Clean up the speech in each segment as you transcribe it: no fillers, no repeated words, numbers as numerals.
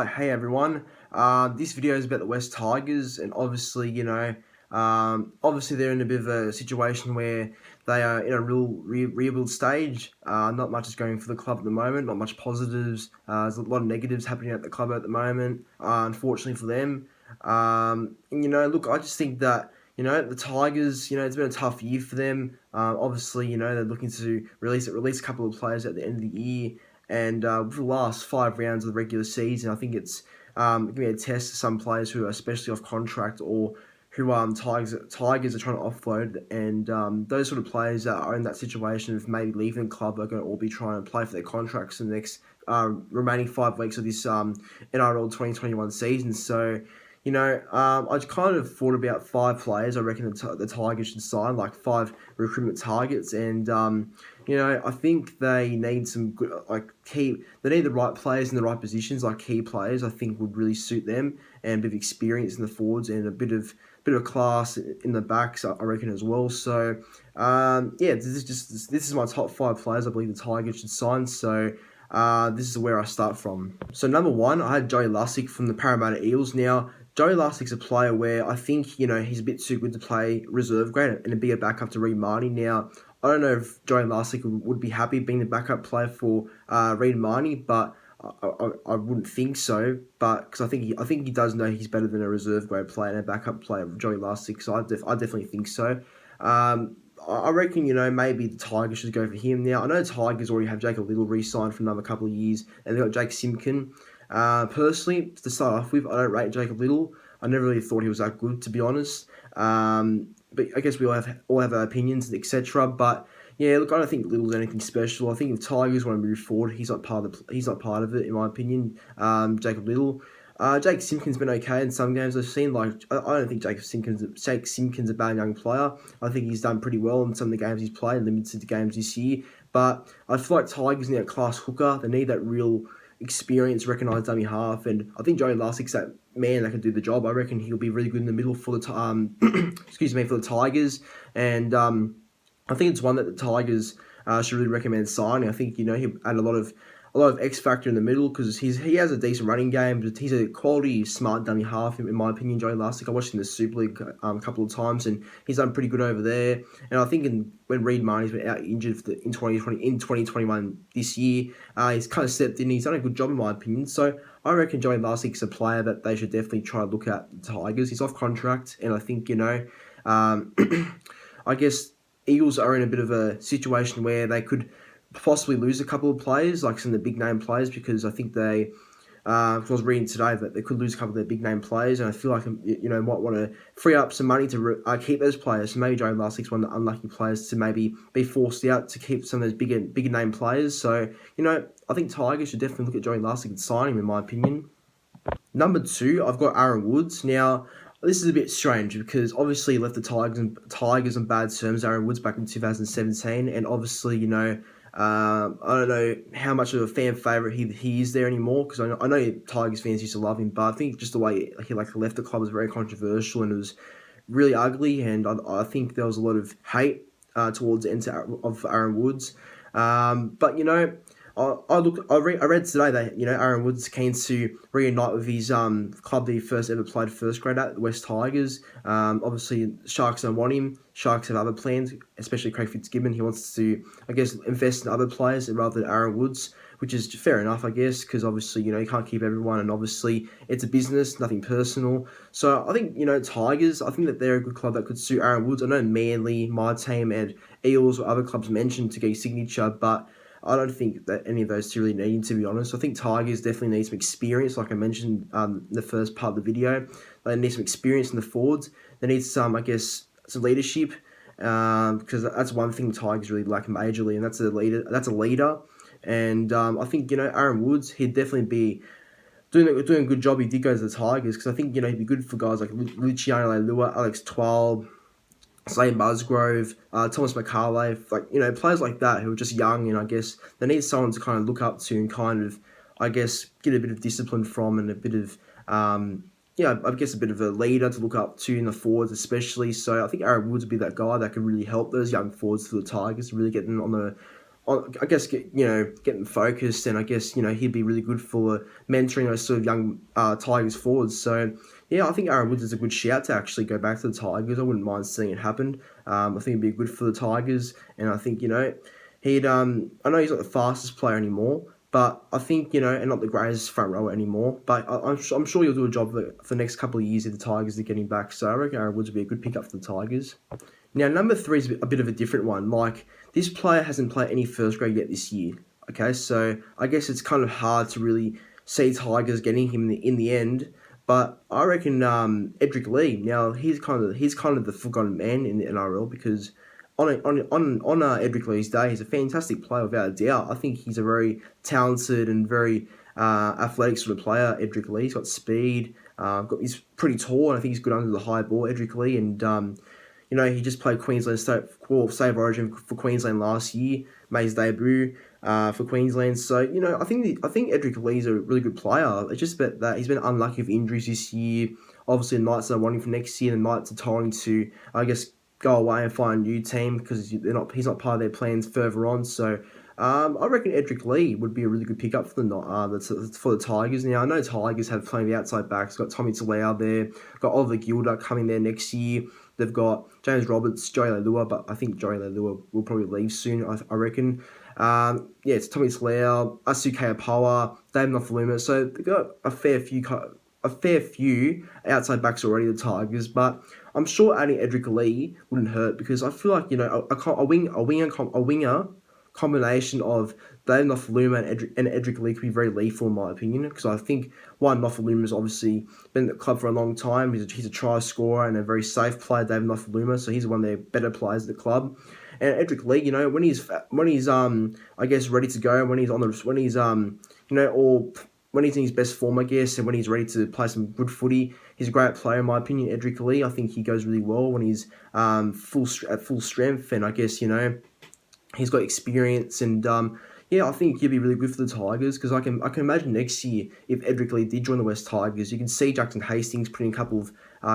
Hey everyone. This video is about the West Tigers, and obviously, obviously they're in a bit of a situation where they are in a real rebuild stage. Not much is going for the club at the moment. Not much positives. There's a lot of negatives happening at the club at the moment. Unfortunately for them. Look, I just think that the Tigers. It's been a tough year for them. Obviously, they're looking to release a couple of players at the end of the year. And for the last 5 rounds of the regular season, I think it's going to be a test to some players who are especially off contract or who Tigers are trying to offload. And those sort of players that are in that situation of maybe leaving the club are going to all be trying to play for their contracts in the next remaining 5 weeks of this NRL 2021 season. So, I kind of thought about 5 players I reckon the Tigers should sign, like 5 recruitment targets. And, I think they need some good, they need the right players in the right positions, like key players, I think would really suit them, and a bit of experience in the forwards and a bit of class in the backs, I reckon, as well. So, this is my top 5 players I believe the Tigers should sign. So, this is where I start from. So, number 1, I had Joey Lussick from the Parramatta Eels. Now, Joey Lussick's a player where I think, he's a bit too good to play reserve grade and be a backup to Reed Marnie. Now, I don't know if Joey Lussick would be happy being the backup player for Reed Marnie, but I wouldn't think so. But because I think he does know he's better than a reserve grade player and a backup player, Joey Lussick. So I definitely think so. I reckon, maybe the Tigers should go for him. Now, I know the Tigers already have Jacob Little re-signed for another couple of years, and they've got Jake Simpkin. Personally, to start off with, I don't rate Jacob Little. I never really thought he was that good, to be honest. But I guess we all have our opinions, etc. But yeah, look, I don't think Little's anything special. I think if Tigers want to move forward, he's not part of it, in my opinion. Jacob Little. Jake Simpkin's been okay in some games I've seen. I don't think Jake Simpkin's a bad young player. I think he's done pretty well in some of the games he's played, limited games this year. But I feel like Tigers need a class hooker. They need that real experience, recognised dummy half, and I think Joey Lussick's that man that can do the job. I reckon he'll be really good in the middle for the for the Tigers, and I think it's one that the Tigers should really recommend signing. I think he'll add a lot of X factor in the middle because he has a decent running game, but he's a quality, smart dummy half in my opinion. Joey Lussick, I watched him in the Super League a couple of times, and he's done pretty good over there. And I think when Reed Marnie's been out injured in 2021 this year, he's kind of stepped in. He's done a good job in my opinion. So I reckon Joey Lussick's a player that they should definitely try to look at the Tigers. He's off contract, and I think I guess Eagles are in a bit of a situation where they could possibly lose a couple of players, like some of the big name players, because I think I was reading today that they could lose a couple of their big name players, and I feel like might want to free up some money to keep those players. So maybe Joey Lussick's one of the unlucky players to maybe be forced out to keep some of those bigger name players. So I think Tigers should definitely look at Joey Lussick and sign him, in my opinion. Number 2, I've got Aaron Woods. Now, this is a bit strange because obviously he left the Tigers on bad terms, Aaron Woods, back in 2017, and obviously I don't know how much of a fan favourite he is there anymore, because I know Tigers fans used to love him, but I think just the way he left the club was very controversial and it was really ugly, and I think there was a lot of hate towards the end of Aaron Woods. But I read today that Aaron Woods keen to reunite with his club that he first ever played first grade at, the West Tigers. Obviously, Sharks don't want him. Sharks have other plans, especially Craig Fitzgibbon. He wants to, I guess, invest in other players rather than Aaron Woods, which is fair enough, I guess, because obviously you can't keep everyone, and obviously it's a business, nothing personal. So I think Tigers. I think that they're a good club that could suit Aaron Woods. I know Manly, my team, and Eels or other clubs mentioned to get his signature, but I don't think that any of those two really need him, to be honest. I think Tigers definitely need some experience, like I mentioned in the first part of the video. They need some experience in the forwards. They need some, I guess, some leadership, because that's one thing the Tigers really lack majorly, and that's a leader. And I think Aaron Woods, he'd definitely be doing a good job. He did go to the Tigers because I think he'd be good for guys like Luciano Leilua, Alex Twal, Slade Musgrove, Thomas McCarley, players like that who are just young, and I guess they need someone to kind of look up to and kind of, I guess, get a bit of discipline from, and a bit of, I guess a bit of a leader to look up to in the forwards especially. So I think Aaron Woods would be that guy that could really help those young forwards for the Tigers to really get them on I guess get them focused, and I guess he'd be really good for mentoring those sort of young Tigers forwards. So yeah, I think Aaron Woods is a good shout to actually go back to the Tigers. I wouldn't mind seeing it happen. I think it'd be good for the Tigers, and I think he'd I know he's not the fastest player anymore, but I think and not the greatest front rower anymore. But I'm sure he'll do a job for the next couple of years if the Tigers are getting back. So I reckon Aaron Woods would be a good pickup for the Tigers. Now, number three is a bit of a different one. Like, this player hasn't played any first grade yet this year. Okay, so I guess it's kind of hard to really see Tigers getting him in the end. But I reckon Edric Lee. Now he's kind of the forgotten man in the NRL because on Edric Lee's day, he's a fantastic player without a doubt. I think he's a very talented and very athletic sort of player. Edric Lee. He's got speed. He's pretty tall, and I think he's good under the high ball. Edric Lee, and he just played Queensland Save Origin for Queensland last year, made his debut for Queensland. So I think Edric Lee's a really good player. It's just that he's been unlucky with injuries this year. Obviously, the Knights are wanting for next year, and the Knights are trying to, I guess, go away and find a new team because he's not part of their plans further on. So I reckon Edric Lee would be a really good pickup for the Tigers. Now I know Tigers have plenty of outside backs. Got Tommy Talau there. Got Oliver Gilder coming there next year. They've got James Roberts, Joey Leilua, but I think Joey Leilua will probably leave soon, I reckon. It's Tommy Talau, Asuke Apawa, Dave Nofaluma. So they've got a fair few outside backs already, the Tigers, but I'm sure adding Edric Lee wouldn't hurt because I feel like a winger combination of Dave Nofaluma and Edric Lee could be very lethal in my opinion because I think Nofaluma's obviously been at the club for a long time. He's a try scorer and a very safe player, Dave Nofaluma, so he's one of their better players at the club. And Edric Lee, when he's I guess ready to go, when he's in his best form, I guess, and when he's ready to play some good footy, he's a great player in my opinion. Edric Lee, I think he goes really well when he's at full strength, and I guess he's got experience, and I think he'd be really good for the Tigers because I can imagine next year if Edric Lee did join the West Tigers, you can see Jackson Hastings putting a couple of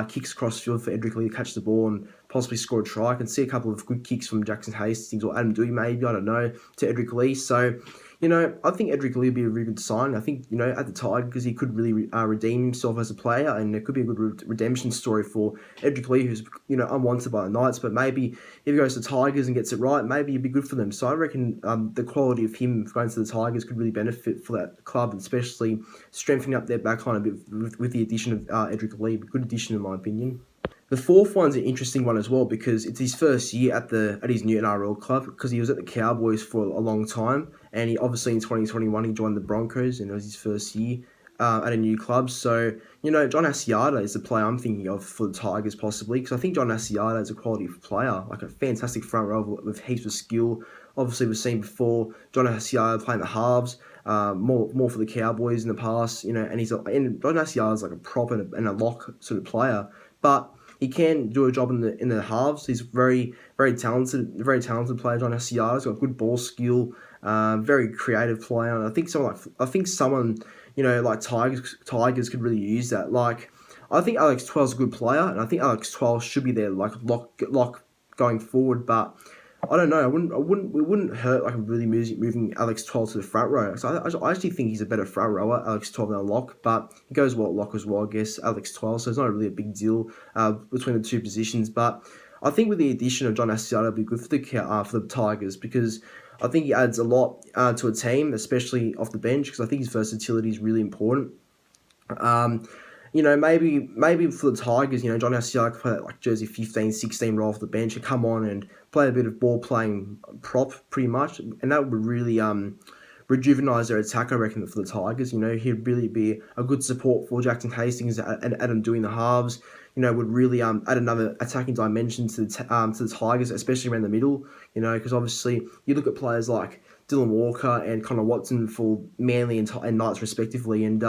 kicks across field for Edric Lee to catch the ball and possibly score a try. I can see a couple of good kicks from Jackson Hastings or Adam Dewey maybe, I don't know, to Edric Lee. So I think Edric Lee would be a really good sign. I think, at the Tigers, he could really redeem himself as a player, and it could be a good redemption story for Edric Lee, who's, unwanted by the Knights, but maybe if he goes to the Tigers and gets it right, maybe it'd be good for them. So I reckon the quality of him going to the Tigers could really benefit for that club, especially strengthening up their backline a bit with the addition of Edric Lee. Good addition in my opinion. The fourth one's an interesting one as well because it's his first year at his new NRL club because he was at the Cowboys for a long time, and he obviously in 2021 he joined the Broncos and it was his first year at a new club. So John Asiata is the player I'm thinking of for the Tigers possibly because I think John Asiata is a quality player, like a fantastic front row with heaps of skill. Obviously we've seen before John Asiata playing the halves. More for the Cowboys in the past, and John Asiata is like a prop and a lock sort of player, but he can do a job in the halves. He's very talented player. John Asiata's got good ball skill, very creative player. And I think someone like Tigers could really use that. Like I think Alex Twell's a good player, and I think Alex Twell should be there like lock going forward, but I don't know. It wouldn't hurt like really moving Alex Twell to the front row. So I actually think he's a better front rower, Alex Twell, than a lock. But he goes well at lock as well, I guess, Alex Twell. So it's not really a big deal between the two positions. But I think with the addition of John Asiata, it'll be good for the Tigers because I think he adds a lot to a team, especially off the bench, because I think his versatility is really important. Maybe for the Tigers, John Asiata could play like jersey 15, 16 role off the bench and come on and play a bit of ball playing prop pretty much, and that would really rejuvenise their attack, I reckon, for the Tigers. He'd really be a good support for Jackson Hastings and Adam doing the halves. Would really add another attacking dimension to the Tigers, especially around the middle. Because obviously you look at players like Dylan Walker and Connor Watson for Manly and Knights respectively, and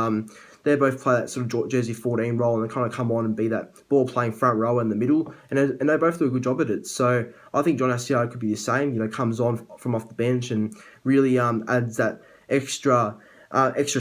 they both play that sort of jersey 14 role, and they kind of come on and be that ball playing front row in the middle, and they both do a good job at it. So I think John Asiata could be the same. Comes on from off the bench and really adds that extra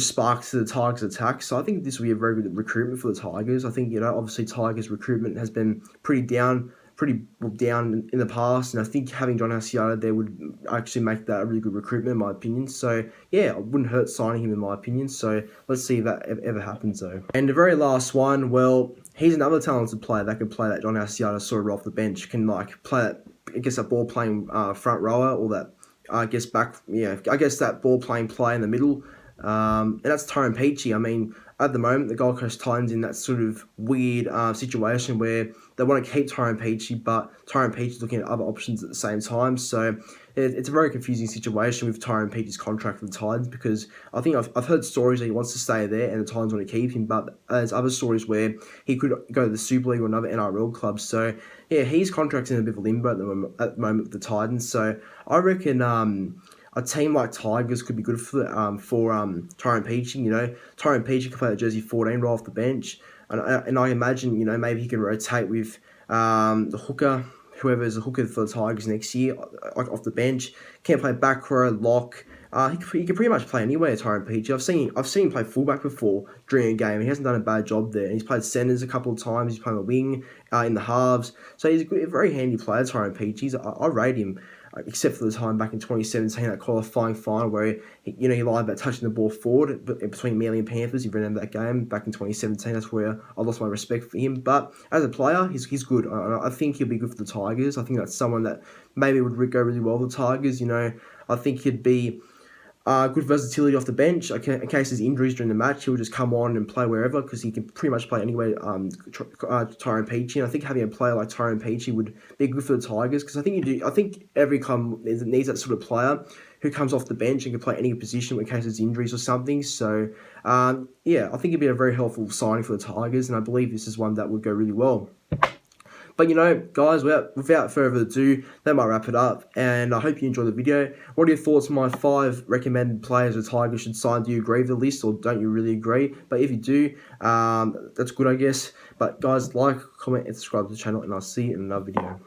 spark to the Tigers' attack. So I think this will be a very good recruitment for the Tigers. I think obviously Tigers recruitment has been pretty down pretty down in the past, and I think having John Asiata there would actually make that a really good recruitment in my opinion. So yeah, it wouldn't hurt signing him in my opinion. So let's see if that ever happens though. And the very last one, well, he's another talented player that can play that John Asiata sort of off the bench, can like play that, I guess, that ball playing front rower, or that I guess that ball playing play in the middle. And that's Tyrone Peachey. I mean, at the moment, the Gold Coast Titans in that sort of weird situation where they want to keep Tyrone Peachey, but Tyrone Peachey's looking at other options at the same time. So it's a very confusing situation with Tyrone Peachey's contract with the Titans, because I think I've heard stories that he wants to stay there and the Titans want to keep him, but there's other stories where he could go to the Super League or another NRL club. So yeah, his contract's in a bit of a limbo at the moment with the Titans. So I reckon a team like Tigers could be good for Tyrone Peachey. You know, Tyrone Peachey can play the jersey 14 right off the bench, and I imagine, you know, maybe he can rotate with the hooker, whoever is the hooker for the Tigers next year, like off the bench. Can't play back row, lock. He can pretty much play anywhere, Tyrone Peachey. I've seen him play fullback before during a game. He hasn't done a bad job there. And he's played centres a couple of times. He's played a wing in the halves. So he's a very handy player, Tyrone Peachey. I rate him, except for the time back in 2017, that qualifying final where he lied about touching the ball forward between Manly and Panthers. You remember that game back in 2017? That's where I lost my respect for him. But as a player, he's good. I think he'll be good for the Tigers. I think that's someone that maybe would go really well with the Tigers. You know, I think he'd be good versatility off the bench. In case there's injuries during the match, he'll just come on and play wherever, because he can pretty much play anywhere. Tyrone Peachey, and I think having a player like Tyrone Peachey would be good for the Tigers, because I think every club needs that sort of player who comes off the bench and can play any position in case there's injuries or something. So yeah, I think it'd be a very helpful signing for the Tigers, and I believe this is one that would go really well. But you know, guys, without further ado, that might wrap it up, and I hope you enjoyed the video. What are your thoughts on my 5 recommended players the Tigers should sign? Do you agree with the list, or don't you really agree? But if you do, that's good, I guess. But guys, like, comment, and subscribe to the channel, and I'll see you in another video.